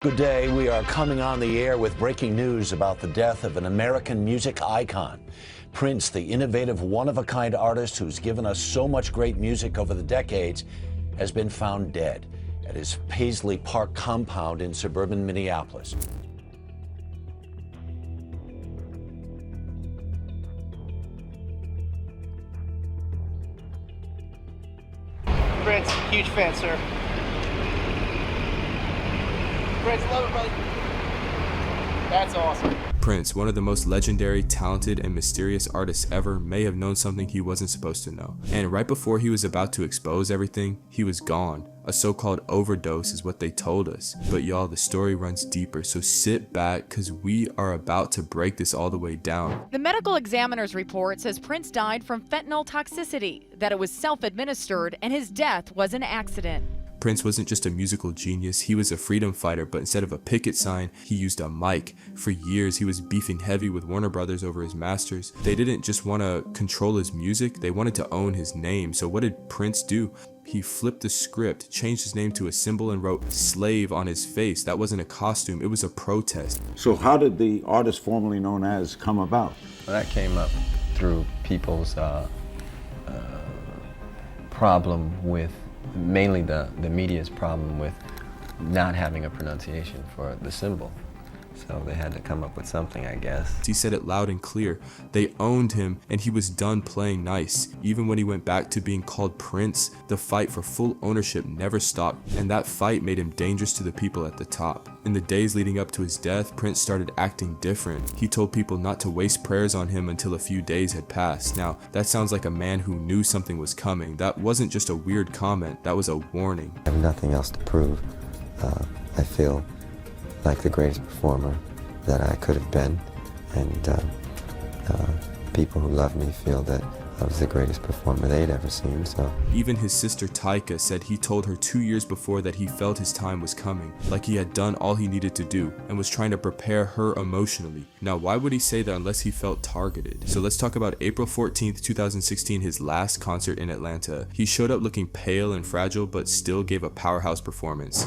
Good day. We are coming on the air with breaking news about the death of an American music icon. Prince, the innovative, one-of-a-kind artist who's given us so much great music over the decades, has been found dead at his Paisley Park compound in suburban Minneapolis. Prince, huge fan, sir. Prince, love it, brother. That's awesome. Prince, one of the most legendary, talented, and mysterious artists ever, may have known something he wasn't supposed to know. And right before he was about to expose everything, he was gone. A so-called overdose is what they told us. But y'all, the story runs deeper, so sit back because we are about to break this all the way down. The medical examiner's report says Prince died from fentanyl toxicity, that it was self-administered, and his death was an accident. Prince wasn't just a musical genius, he was a freedom fighter, but instead of a picket sign, he used a mic. For years, he was beefing heavy with Warner Brothers over his masters. They didn't just want to control his music, they wanted to own his name. So what did Prince do? He flipped the script, changed his name to a symbol, and wrote "slave" on his face. That wasn't a costume, it was a protest. So how did the artist formerly known as come about? Well, that came up through people's problem with, mainly the media's problem with not having a pronunciation for the symbol. So they had to come up with something, I guess. He said it loud and clear. They owned him, and he was done playing nice. Even when he went back to being called Prince, the fight for full ownership never stopped, and that fight made him dangerous to the people at the top. In the days leading up to his death, Prince started acting different. He told people not to waste prayers on him until a few days had passed. Now, that sounds like a man who knew something was coming. That wasn't just a weird comment, that was a warning. I have nothing else to prove. I feel like the greatest performer that I could have been, and people who love me feel that I was the greatest performer they'd ever seen. So even his sister Tyka said he told her 2 years before that he felt his time was coming, like he had done all he needed to do and was trying to prepare her emotionally. Now, why would he say that unless he felt targeted? So let's talk about April 14th, 2016, his last concert in Atlanta. He showed up looking pale and fragile, but still gave a powerhouse performance.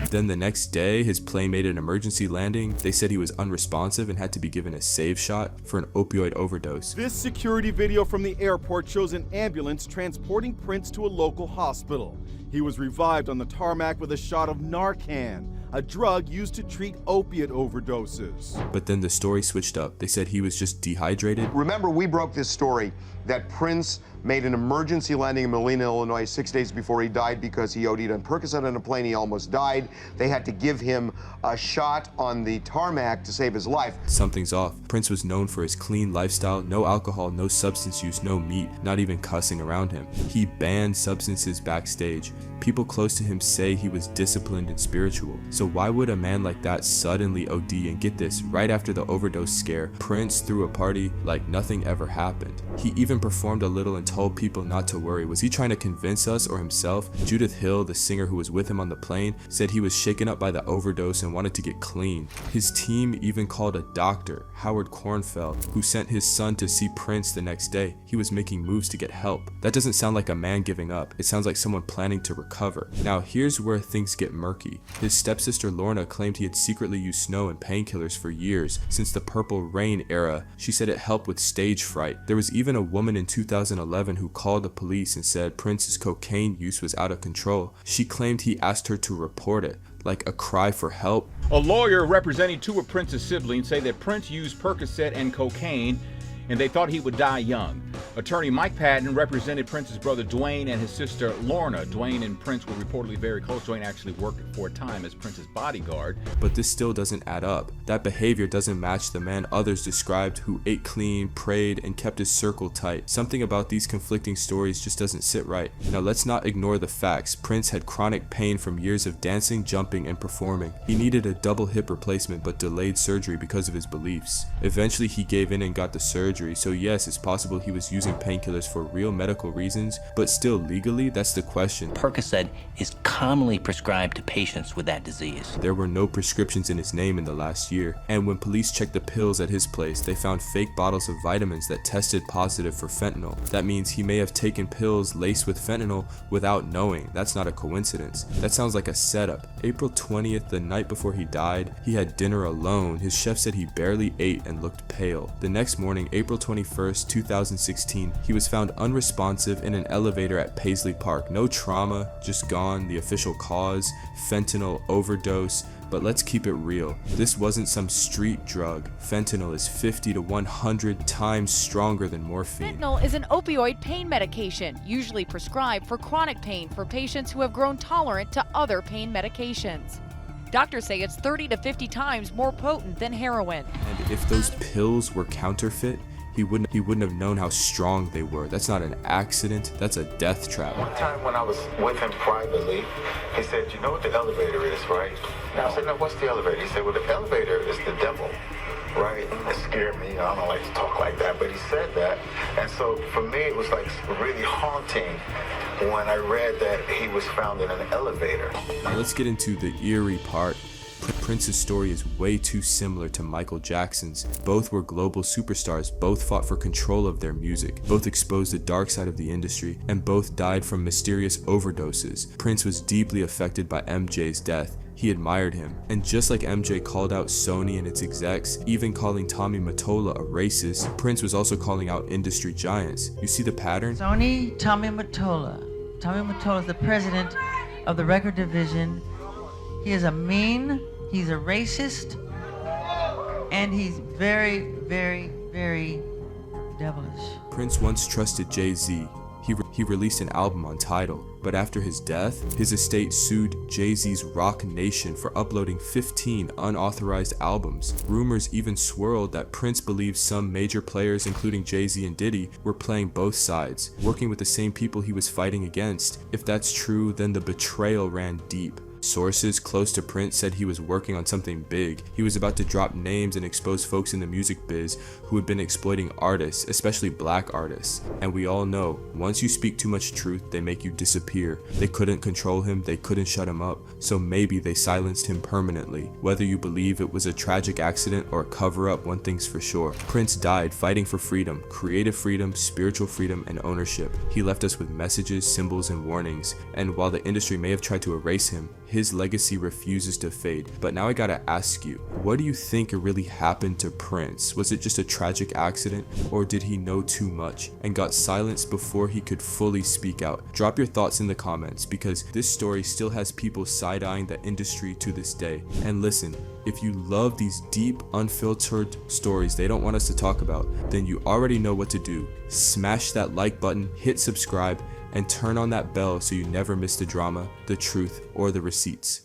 Then the next day, his plane made an emergency landing. They said he was unresponsive and had to be given a save shot for an opioid overdose. This security video from the airport shows an ambulance transporting Prince to a local hospital. He was revived on the tarmac with a shot of Narcan, a drug used to treat opiate overdoses. But then the story switched up. They said he was just dehydrated. Remember, we broke this story that Prince made an emergency landing in Molina, Illinois 6 days before he died because he OD'd on Percocet on a plane. He almost died. They had to give him a shot on the tarmac to save his life. Something's off. Prince was known for his clean lifestyle, no alcohol, no substance use, no meat, not even cussing around him. He banned substances backstage. People close to him say he was disciplined and spiritual. So why would a man like that suddenly OD? And get this, right after the overdose scare, Prince threw a party like nothing ever happened. He even performed a little and told people not to worry. Was he trying to convince us or himself? Judith Hill, the singer who was with him on the plane, said he was shaken up by the overdose and wanted to get clean. His team even called a doctor, Howard Kornfeld, who sent his son to see Prince the next day. He was making moves to get help. That doesn't sound like a man giving up. It sounds like someone planning to recover. Now, here's where things get murky. His stepsister Lorna claimed he had secretly used snow and painkillers for years, since the Purple Rain era. She said it helped with stage fright. There was even a woman in 2011 who called the police and said Prince's cocaine use was out of control. She claimed he asked her to report it, like a cry for help. A lawyer representing two of Prince's siblings say that Prince used Percocet and cocaine and they thought he would die young. Attorney Mike Patton represented Prince's brother Dwayne and his sister Lorna. Dwayne and Prince were reportedly very close. Dwayne actually worked for a time as Prince's bodyguard. But this still doesn't add up. That behavior doesn't match the man others described who ate clean, prayed, and kept his circle tight. Something about these conflicting stories just doesn't sit right. Now let's not ignore the facts. Prince had chronic pain from years of dancing, jumping, and performing. He needed a double hip replacement but delayed surgery because of his beliefs. Eventually he gave in and got the surgery, so yes, it's possible he was using using painkillers for real medical reasons, but still legally, that's the question. Percocet is commonly prescribed to patients with that disease. There were no prescriptions in his name in the last year, and when police checked the pills at his place, they found fake bottles of vitamins that tested positive for fentanyl. That means he may have taken pills laced with fentanyl without knowing. That's not a coincidence. That sounds like a setup. April 20th, the night before he died, he had dinner alone. His chef said he barely ate and looked pale. The next morning, April 21st, 2016, he was found unresponsive in an elevator at Paisley Park. No trauma, just gone. The official cause, fentanyl overdose. But let's keep it real. This wasn't some street drug. Fentanyl is 50 to 100 times stronger than morphine. Fentanyl is an opioid pain medication, usually prescribed for chronic pain for patients who have grown tolerant to other pain medications. Doctors say it's 30 to 50 times more potent than heroin. And if those pills were counterfeit, he wouldn't have known how strong they were. That's not an accident, that's a death trap. One time when I was with him privately, he said, "You know what the elevator is, right?" And I said, "No, what's the elevator?" He said, "Well, the elevator is the devil." Right? It scared me. I don't like to talk like that, but he said that. And so for me, it was like really haunting when I read that he was found in an elevator. Now let's get into the eerie part. Prince's story is way too similar to Michael Jackson's. Both were global superstars, both fought for control of their music, both exposed the dark side of the industry, and both died from mysterious overdoses. Prince was deeply affected by MJ's death. He admired him, and just like MJ called out Sony and its execs, even calling Tommy Mottola a racist, Prince was also calling out industry giants. You see the pattern? Sony, Tommy Mottola. Tommy Mottola is the president of the record division. He is a mean, he's a racist, and he's very, very, very devilish. Prince once trusted Jay-Z. He released an album on Tidal, but after his death, his estate sued Jay-Z's Rock Nation for uploading 15 unauthorized albums. Rumors even swirled that Prince believed some major players, including Jay-Z and Diddy, were playing both sides, working with the same people he was fighting against. If that's true, then the betrayal ran deep. Sources close to Prince said he was working on something big. He was about to drop names and expose folks in the music biz who had been exploiting artists, especially black artists. And we all know, once you speak too much truth, they make you disappear. They couldn't control him, they couldn't shut him up, so maybe they silenced him permanently. Whether you believe it was a tragic accident or a cover-up, one thing's for sure. Prince died fighting for freedom, creative freedom, spiritual freedom, and ownership. He left us with messages, symbols, and warnings. And while the industry may have tried to erase him, his legacy refuses to fade. But now I gotta ask you, what do you think really happened to Prince? Was it just a tragic accident, or did he know too much and got silenced before he could fully speak out? Drop your thoughts in the comments, because this story still has people side-eyeing the industry to this day. And listen, if you love these deep, unfiltered stories they don't want us to talk about, then you already know what to do. Smash that like button, hit subscribe, and turn on that bell so you never miss the drama, the truth, or the receipts.